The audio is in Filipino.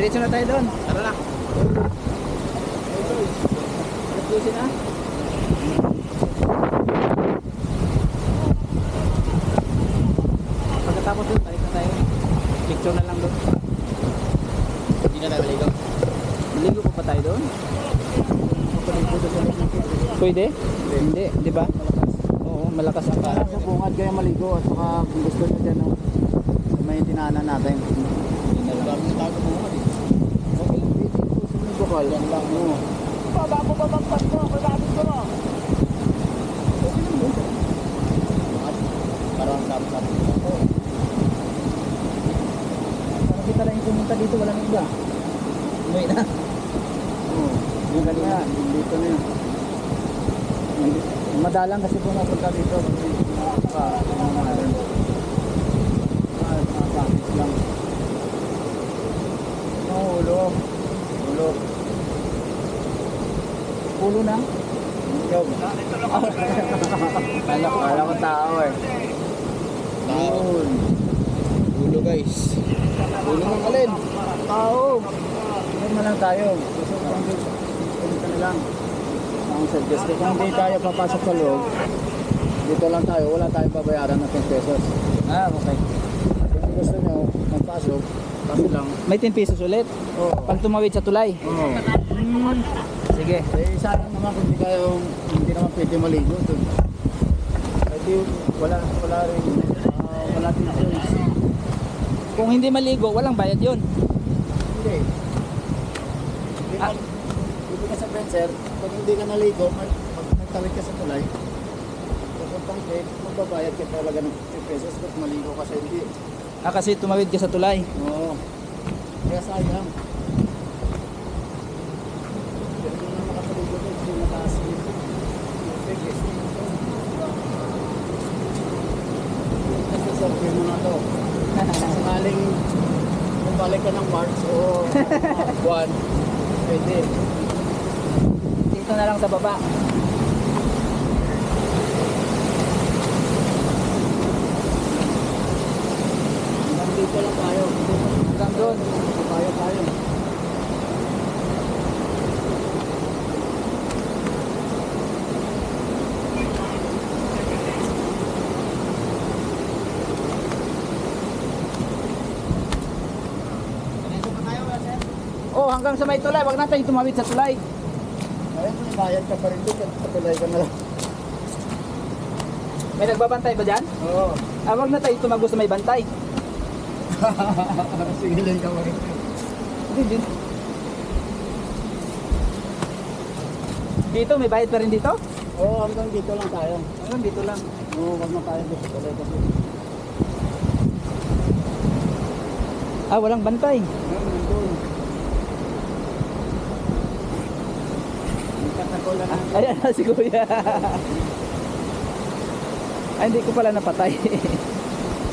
Diretso na tayo doon. Tara na. Ayusin na. Pagkatapos doon, balik na tayo. Picture na lang doon. Hindi na tayo maligo. Maligo pa tayo doon? Pwede? Hindi, di ba? Oo, malakas ang Sa bungad kaya maligo at saka kung gusto nyo dyan, no, may tinanan natin. Hindi na lang. Dami tayo bumungad eh. Okay, bitin po sa mga bukal. Yan lang, no. Bago pa magpas mo, kagabit ko mo. Okay lang yun. Parang sabi-sabi ko. Parang kita lang yung pumunta dito, walang iba. Umuwi na. Oo, yung kanina, dito na yun. Madalang kasi kung napunta dito, kasi mamahalan. Nakakakis lang. Hulog. Hulog. Pulo na. Ikaw. Kala ko tao eh. Yun. Ulo guys. Ulo ng alin. Tao. Doon na lang tayo. Gusto ko lang dito. Dito na lang. Ang suggest ko, kung hindi tayo papasok sa loob, dito lang tayo. Wala tayong babayaran ng 10 pesos. Ah, okay. Kung gusto nyo magpasok, pasok lang. May 10 pesos ulit. Oo. Pag tumawid sa tulay. Oo. Sige. Eh, sayang naman kung hindi naman pwede maligo doon. Kasi wala rin. Wala din choice. Kung hindi maligo, walang bayad yun. Hindi. Ah. Hindi ka sabihin, sir, pag hindi ka naligo, pag nagtawid ka sa tulay, pupuntang cake, magbabayad ka talaga ng 50 pesos kung maligo ka sa hindi. Ah, kasi tumawid ka sa tulay. Oo. Kaya sayang. Pero kung na makapaligo ka, hindi mataas yun. Kasi survey mo na to. Sakaling bumalik ka ng March o buwan, pwede. Dito na lang sa baba. Hanggang dito lang tayo. Hanggang doon. Tayo. Oh, hanggang sa may tulay. Wag natin tumawid sa tulay. Ayun, may bayad ka pa rin doon. Patulay ka na lang. May nagbabantay ba dyan? Oo. Ah, wag na tayo tumago sa may bantay. Sige lang ka rin. Hindi. Dito, may bayad pa rin dito? Oo, hanggang dito lang tayo. Hanggang dito lang. Oo, wag na tayo dito patulay kasi. Ah, walang bantay. Ayun, nandun. Nagkatakola na. Ayan na si Kuya. Ay, hindi ko pala napatay.